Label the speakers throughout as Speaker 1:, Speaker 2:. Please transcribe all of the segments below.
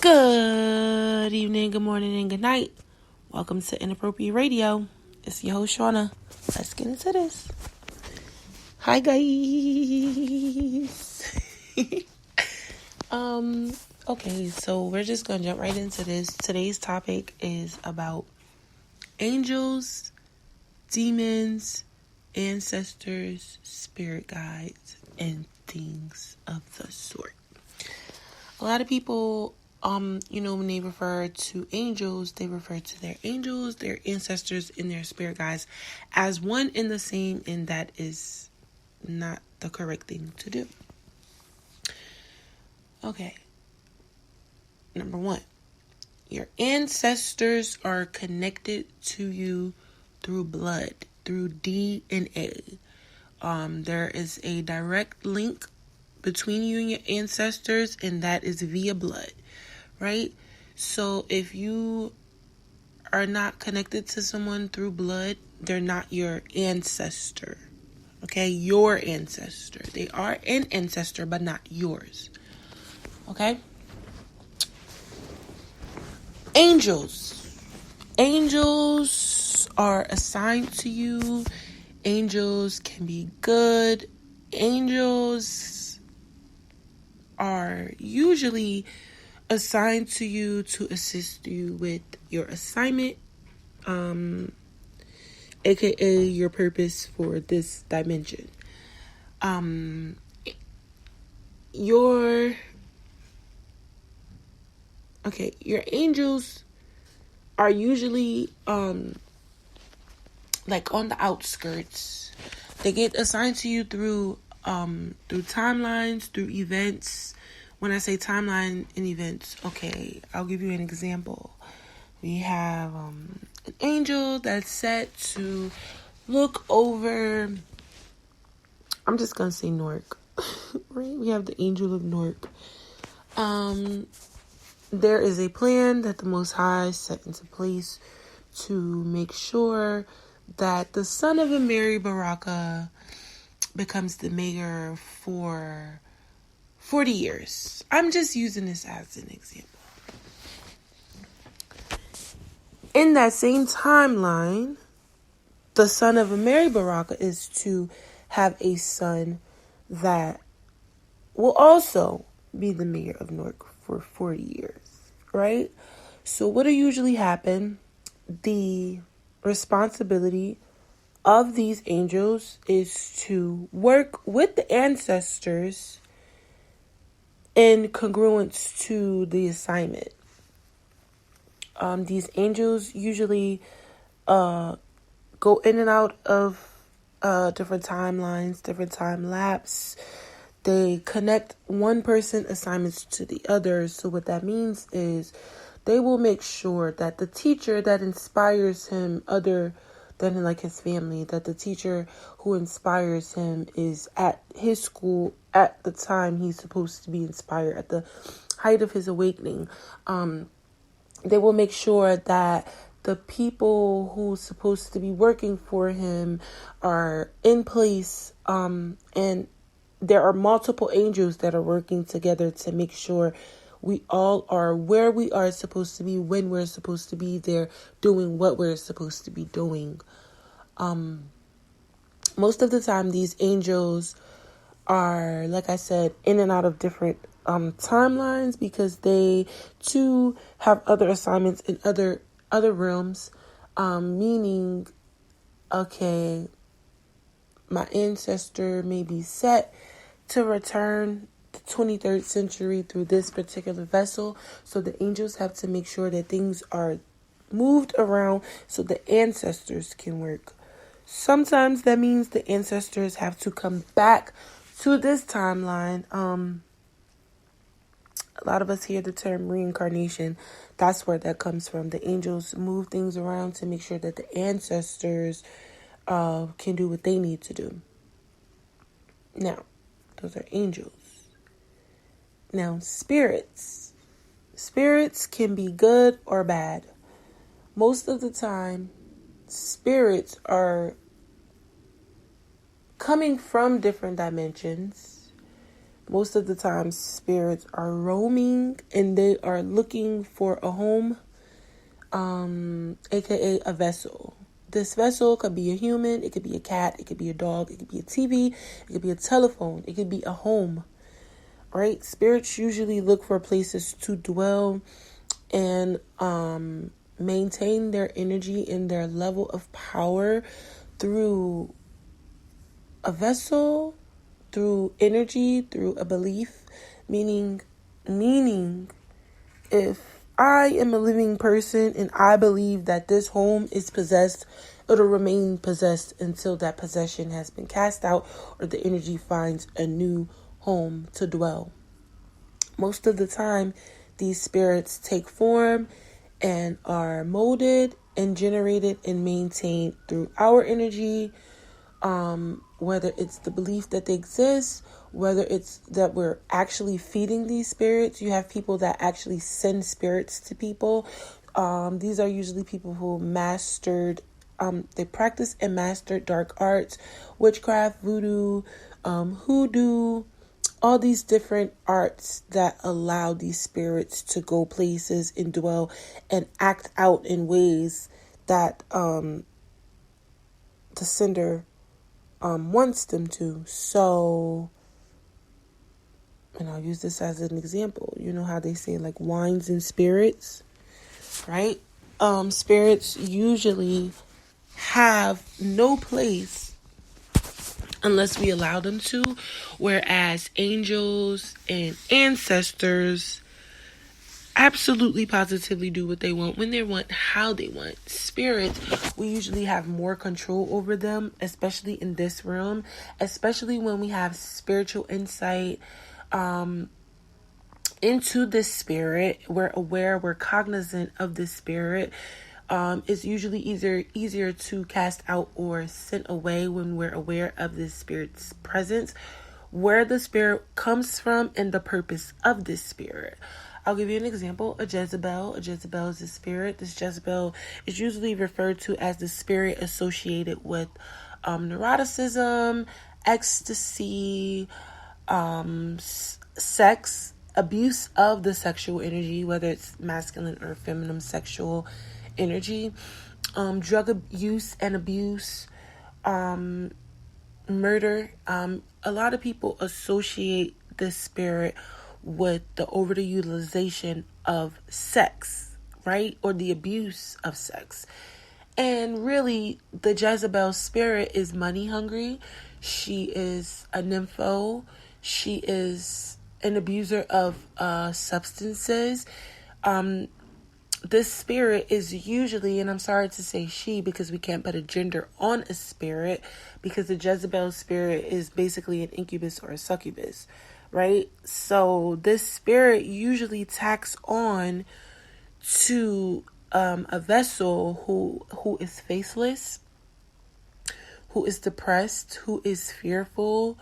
Speaker 1: Good evening, good morning, and good night. Welcome to Inappropriate Radio. It's your host, Shauna. Let's get into this. Hi, guys. Okay, so we're just going to jump right into this. Today's topic is about angels, demons, ancestors, spirit guides, and things of the sort. A lot of people when they refer to angels, they refer to their angels, their ancestors, and their spirit guides as one and the same, and that is not the correct thing to do. Okay. Number one, your ancestors are connected to you through blood, through DNA. There is a direct link between you and your ancestors, and that is via blood. Right? So if you are not connected to someone through blood, they're not your ancestor. Okay? Your ancestor. They are an ancestor, but not yours. Okay? Angels. Angels are assigned to you. Angels can be good. Angels are usually assigned to you to assist you with your assignment, aka your purpose for this dimension. Your angels are usually like on the outskirts. They get assigned to you through timelines, through events. When I say timeline and events, okay, I'll give you an example. We have an angel that's set to look over, I'm just going to say Newark, right? We have the angel of Newark. There is a plan that the Most High set into place to make sure that the son of a Mary Baraka becomes the mayor for 40 years. I'm just using this as an example. In that same timeline, the son of a Mary Baraka is to have a son that will also be the mayor of Newark for 40 years, right? So what will usually happen, the responsibility of these angels is to work with the ancestors in congruence to the assignment. These angels usually go in and out of different timelines, different time lapse. They connect one person assignments to the other. So what that means is they will make sure that the teacher that inspires him other than like his family, that the teacher who inspires him is at his school at the time he's supposed to be inspired, at the height of his awakening. They will make sure that the people who's supposed to be working for him are in place, and there are multiple angels that are working together to make sure we all are where we are supposed to be, when we're supposed to be there, doing what we're supposed to be doing. Most of the time, these angels are, like I said, in and out of different timelines, because they too have other assignments in other realms. Meaning, okay, my ancestor may be set to return the 23rd century through this particular vessel. So the angels have to make sure that things are moved around so the ancestors can work. Sometimes that means the ancestors have to come back to this timeline. A lot of us hear the term reincarnation. That's where that comes from. The angels move things around to make sure that the ancestors can do what they need to do. Now, those are angels. Now, spirits. Spirits can be good or bad. Most of the time, spirits are coming from different dimensions, Most of the time, spirits are roaming and they are looking for a home, aka a vessel. This vessel could be a human, it could be a cat, it could be a dog, it could be a TV, it could be a telephone, it could be a home, right? Spirits usually look for places to dwell and maintain their energy and their level of power through a vessel, through energy, through a belief, meaning if I am a living person and I believe that this home is possessed, it'll remain possessed until that possession has been cast out or the energy finds a new home to dwell. Most of the time, these spirits take form and are molded and generated and maintained through our energy, whether it's the belief that they exist, whether it's that we're actually feeding these spirits. You have people that actually send spirits to people. These are usually people who they practice and mastered dark arts, witchcraft, voodoo, hoodoo, all these different arts that allow these spirits to go places and dwell and act out in ways that the sender wants them to. So, and I'll use this as an example. You know how they say like wines and spirits, right? Spirits usually have no place unless we allow them to, whereas angels and ancestors absolutely positively do what they want, when they want, how they want. Spirits, we usually have more control over them, especially in this realm, especially when we have spiritual insight into this spirit. We're aware, we're cognizant of this spirit. It's usually easier to cast out or send away when we're aware of this spirit's presence, where the spirit comes from, and the purpose of this spirit. I'll give you an example. A Jezebel. A Jezebel is a spirit. This Jezebel is usually referred to as the spirit associated with neuroticism, ecstasy, sex, abuse of the sexual energy, whether it's masculine or feminine sexual energy, drug use and abuse, murder. A lot of people associate this spirit with the overutilization of sex, right? Or the abuse of sex. And really, the Jezebel spirit is money hungry. She is a nympho. She is an abuser of substances. This spirit is usually, and I'm sorry to say she, because we can't put a gender on a spirit, because the Jezebel spirit is basically an incubus or a succubus, right? So this spirit usually tacks on to a vessel who is faceless, who is depressed, who is fearful,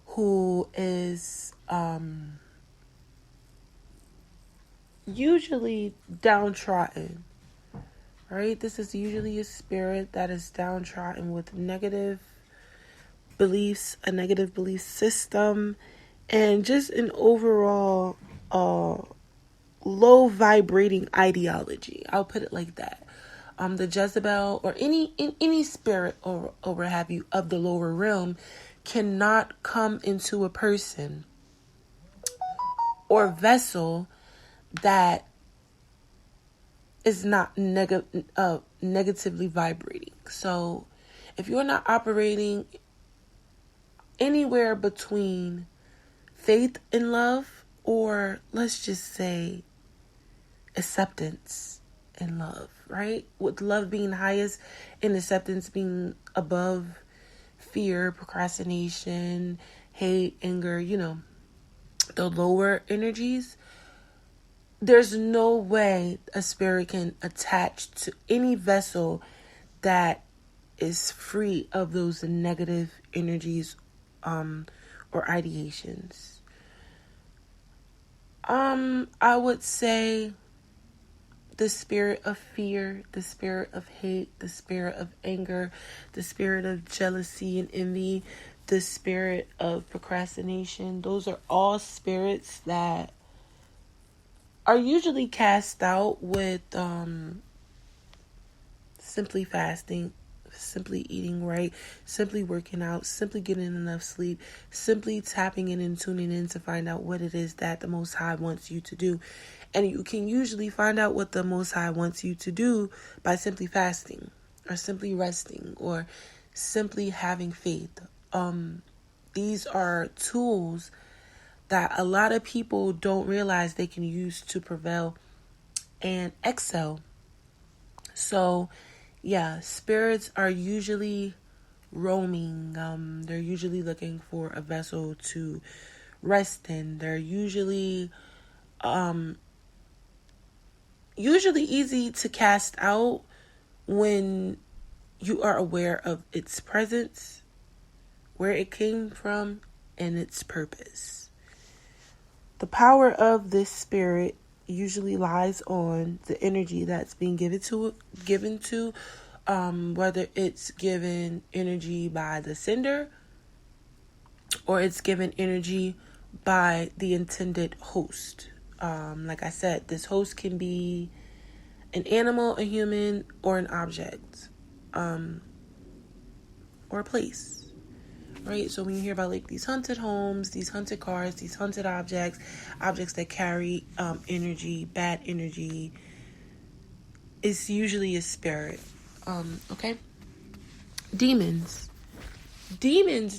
Speaker 1: who is usually downtrodden, right? This is usually a spirit that is downtrodden with negative beliefs, a negative belief system, and just an overall low vibrating ideology. I'll put it like that. The Jezebel or any spirit or what have you of the lower realm cannot come into a person or vessel that is not negatively vibrating. So if you're not operating anywhere between faith and love, or let's just say acceptance and love, right? With love being highest and acceptance being above fear, procrastination, hate, anger, the lower energies, there's no way a spirit can attach to any vessel that is free of those negative energies or ideations. I would say the spirit of fear, the spirit of hate, the spirit of anger, the spirit of jealousy and envy, the spirit of procrastination. Those are all spirits that are usually cast out with simply fasting, simply eating right, simply working out, simply getting enough sleep, simply tapping in and tuning in to find out what it is that the Most High wants you to do. And you can usually find out what the Most High wants you to do by simply fasting, or simply resting, or simply having faith. These are tools that a lot of people don't realize they can use to prevail and excel. So, yeah, spirits are usually roaming. They're usually looking for a vessel to rest in. They're usually easy to cast out when you are aware of its presence, where it came from, and its purpose. The power of this spirit usually lies on the energy that's being given to whether it's given energy by the sender or it's given energy by the intended host. Like I said, this host can be an animal, a human, or an object, or a place. Right? So when you hear about like these haunted homes, these haunted cars, these haunted objects that carry energy, bad energy, it's usually a spirit. Okay? Demons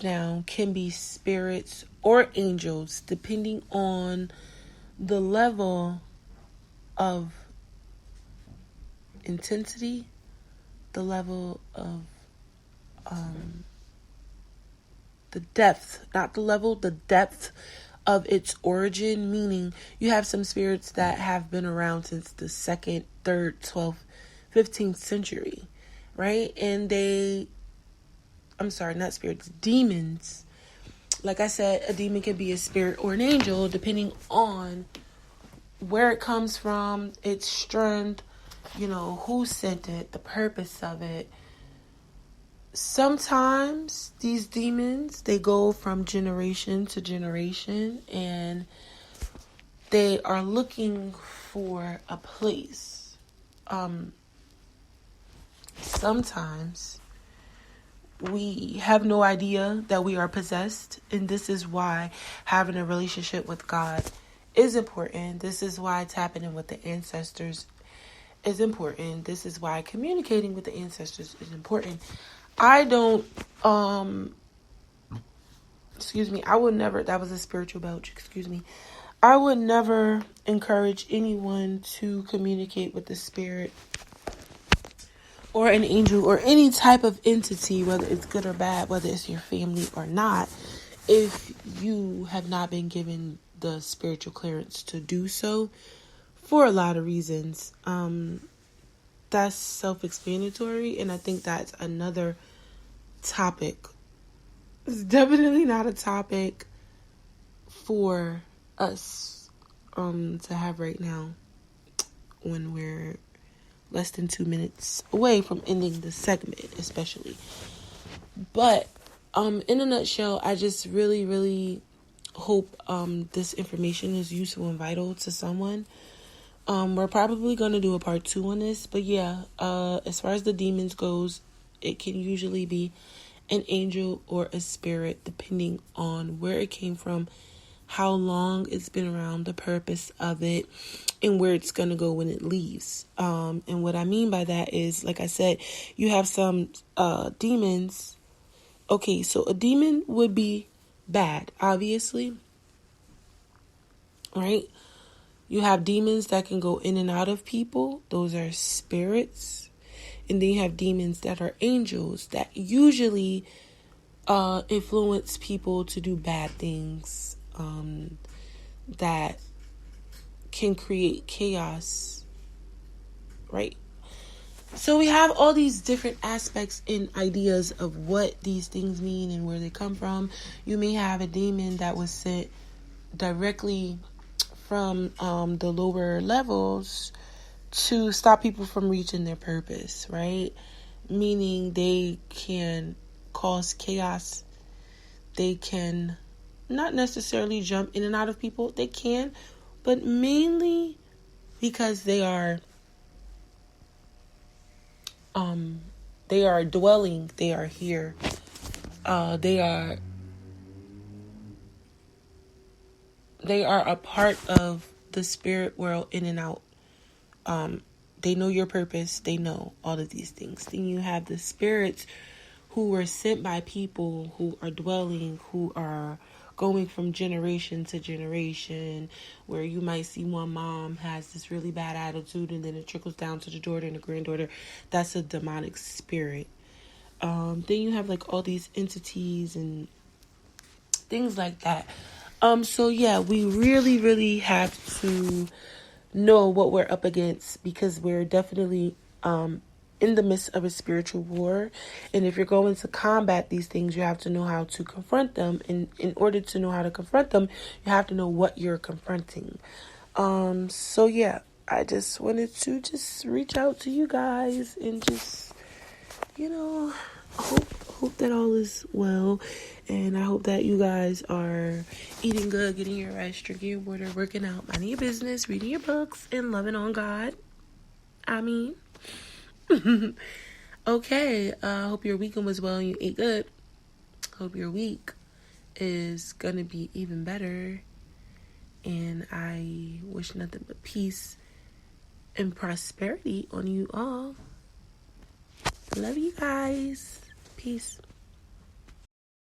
Speaker 1: now can be spirits or angels depending on the level of intensity, the level of the depth, not the level, the depth of its origin. Meaning you have some spirits that have been around since the 2nd, 3rd, 12th, 15th century, right? And demons. Like I said, a demon can be a spirit or an angel depending on where it comes from, its strength, who sent it, the purpose of it. Sometimes these demons, they go from generation to generation and they are looking for a place. Sometimes we have no idea that we are possessed, and this is why having a relationship with God is important. This is why tapping in with the ancestors is important. This is why communicating with the ancestors is important. I would never, that was a spiritual belch, I would never encourage anyone to communicate with the spirit or an angel or any type of entity, whether it's good or bad, whether it's your family or not, if you have not been given the spiritual clearance to do so, for a lot of reasons. That's self-explanatory, and I think that's another topic. It's definitely not a topic for us to have right now when we're less than 2 minutes away from ending the segment, especially. But in a nutshell, I just really, really hope this information is useful and vital to someone. We're probably going to do a part 2 on this, but yeah, as far as the demons goes, it can usually be an angel or a spirit depending on where it came from, how long it's been around, the purpose of it, and where it's going to go when it leaves. And what I mean by that is, like I said, you have some demons. Okay, so a demon would be bad, obviously, right? You have demons that can go in and out of people. Those are spirits. And then you have demons that are angels that usually influence people to do bad things, that can create chaos, right? So we have all these different aspects and ideas of what these things mean and where they come from. You may have a demon that was sent directly from the lower levels to stop people from reaching their purpose, right? Meaning they can cause chaos. They can not necessarily jump in and out of people. They can, but mainly because they are dwelling, they are here. They are a part of the spirit world, in and out. They know your purpose. They know all of these things. Then you have the spirits who were sent by people who are dwelling, who are going from generation to generation, where you might see one mom has this really bad attitude and then it trickles down to the daughter and the granddaughter. That's a demonic spirit. Then you have like all these entities and things like that. So yeah, we really, really have to know what we're up against, because we're definitely in the midst of a spiritual war. And if you're going to combat these things, you have to know how to confront them. And in order to know how to confront them, you have to know what you're confronting. So yeah, I just wanted to just reach out to you guys and just, hope that all is well. And I hope that you guys are eating good, getting your rest, drinking your water, working out, minding your business, reading your books, and loving on God. I mean, okay. Hope your weekend was well and you ate good. Hope your week is gonna be even better. And I wish nothing but peace and prosperity on you all. Love you guys. Peace.